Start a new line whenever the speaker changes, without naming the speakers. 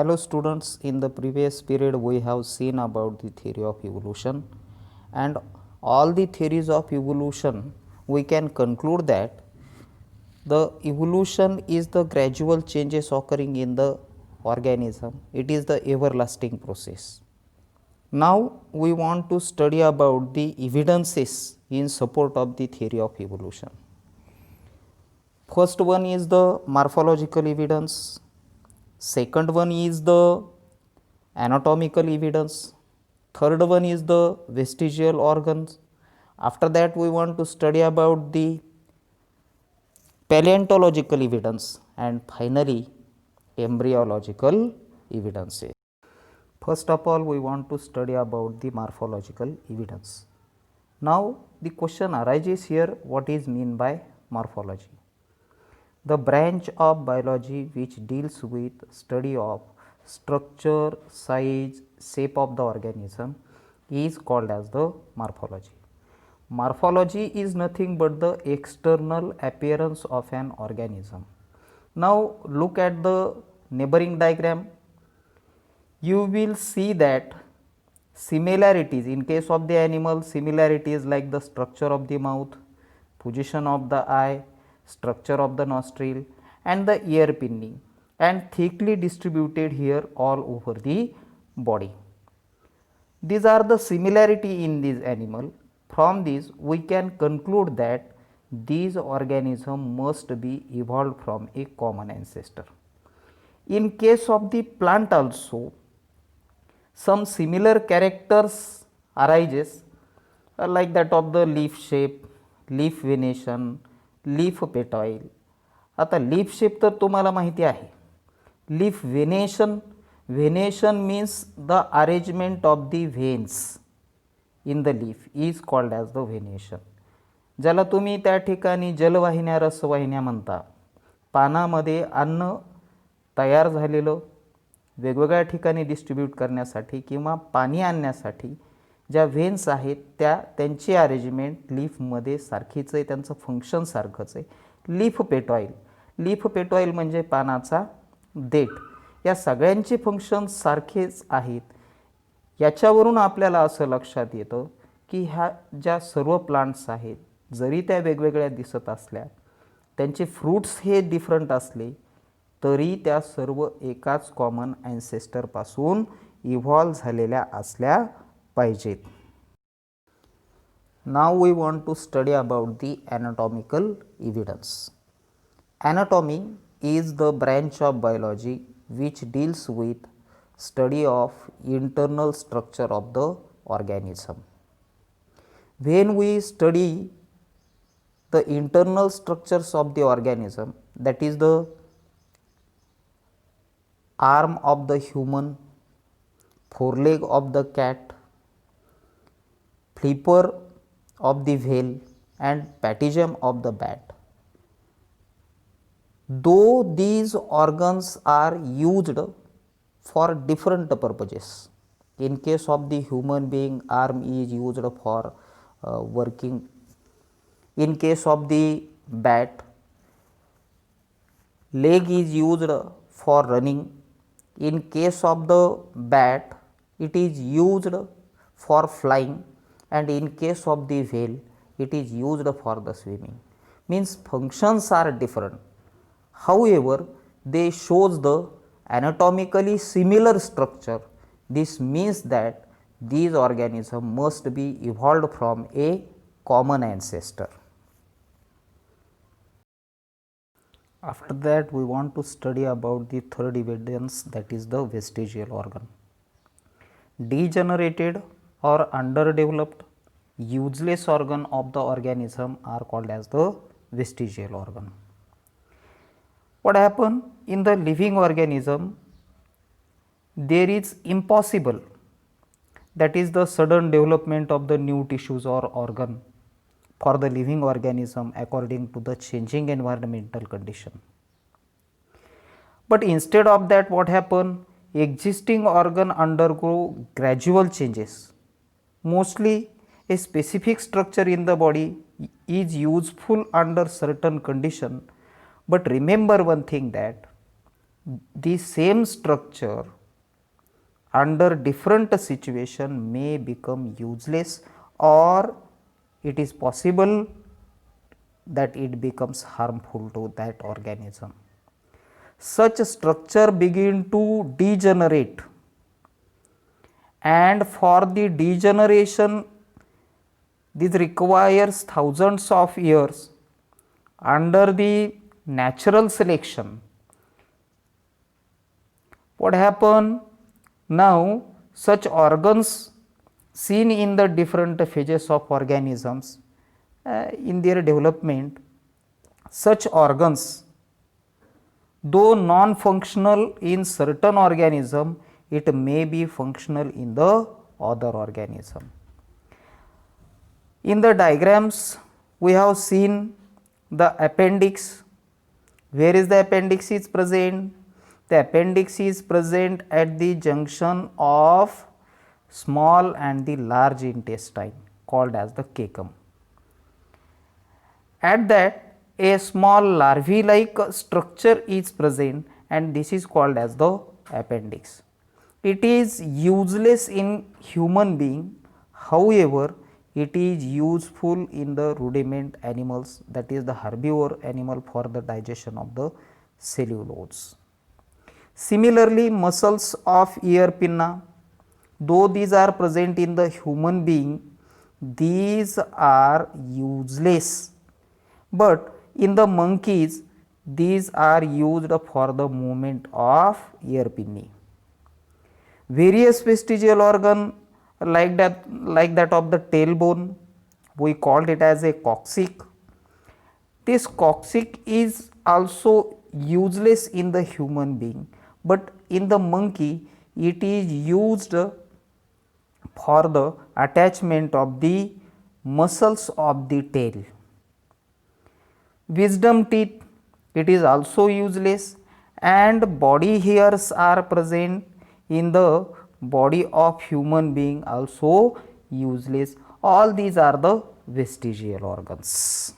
Hello students, in the previous period we have seen about the theory of evolution, and all the theories of evolution we can conclude that the evolution is the gradual changes occurring in the organism. It is the everlasting process. Now we want to study about the evidences in support of the theory of evolution. First one is the morphological evidence. Second one is the anatomical evidence. Third one is the vestigial organs. After that we want to study about the paleontological evidence, and finally embryological evidences. First of all, we want to study about the morphological evidence. Now the question arises here, what is mean by morphology? The branch of biology which deals with study of structure, size, shape of the organism is called as the morphology. Morphology is nothing but the external appearance of an organism. Now look at the neighboring diagram. You will see that similarities, in case of the animal, similarities like the structure of the mouth, position of the eye, structure of the nostril and the ear pinning, and thickly distributed here all over the body. These are the similarity in this animal. From this we can conclude that these organisms must be evolved from a common ancestor. In case of the plant also, some similar characters arises like that of the leaf shape, leaf venation, leaf petiole. आता leaf shape तर तुम्हाला माहिती आहे. Leaf venation, venation means the arrangement of the veins in the leaf is called as the venation, ज्याला तुम्ही त्या ठिकाणी जलवाहिन्या, रसवाहिन्या म्हणता. पानामध्ये अन्न तयार झालेलं वेगवेगळ्या ठिकाणी डिस्ट्रीब्यूट करण्यासाठी किंवा पाणी आणण्यासाठी ज्या व्हेन्स आहेत त्यांची अरेंजमेंट लीफमध्ये सारखीच आहे, त्यांचं फंक्शन सारखंच आहे. लीफ पेटॉइल, लीफ पेटॉइल म्हणजे पानाचा देठ, या सगळ्यांचे फंक्शन सारखेच आहेत. याच्यावरून आपल्याला असं लक्षात येतं की ह्या ज्या सर्व प्लांट्स आहेत, जरी त्या वेगवेगळ्या दिसत असल्या, त्यांचे फ्रूट्स हे डिफरंट असले तरी त्या सर्व एकाच कॉमन ॲन्सेस्टरपासून इव्हॉल्व झालेल्या असल्या पाहिजेत. Now we want to study about the anatomical evidence. Anatomy is the branch of biology which deals with study of internal structure of the organism. When we study the internal structures of the organism, that is the arm of the human, foreleg of the cat, flipper of the whale and patagem of the bat. Though these organs are used for different purposes. In case of the human being, arm is used for working. In case of the bat, leg is used for running. In case of the bat, it is used for flying, and in case of the whale it is used for the swimming. Means functions are different, however they shows the anatomically similar structure. This means that these organisms must be evolved from a common ancestor. After that we want to study about the third evidence, that is the vestigial organ. Degenerated or underdeveloped useless organ of the organism are called as the vestigial organ. What happen in the living organism? There is impossible, that is the sudden development of the new tissues or organ for the living organism according to the changing environmental condition. But instead of that, what happen? Existing organ undergo gradual changes. Mostly a specific structure in the body is useful under certain condition, but remember one thing, that the same structure under different situation may become useless, or it is possible that it becomes harmful to that organism. Such structure begin to degenerate, and for the degeneration this requires thousands of years. Under the natural selection, what happen now, such organs seen in the different phases of organisms in their development, such organs though non-functional in certain organism, it may be functional in the other organism. In the diagrams we have seen the appendix. Where is the appendix is present? The appendix is present at the junction of small and the large intestine, called as the cecum. At that, a small larvae like structure is present, and this is called as the appendix. It is useless in human being, however, it is useful in the rudiment animals, that is the herbivore animal, for the digestion of the cellulose. Similarly, muscles of ear pinna, though these are present in the human being, these are useless, but in the monkeys these are used for the movement of ear pinnae. Various vestigial organ like that of the tailbone, we called it as a coccyx. This coccyx is also useless in the human being, but in the monkey it is used for the attachment of the muscles of the tail. Wisdom teeth, it is also useless, and body hairs are present in the body of human being, also useless. All these are the vestigial organs.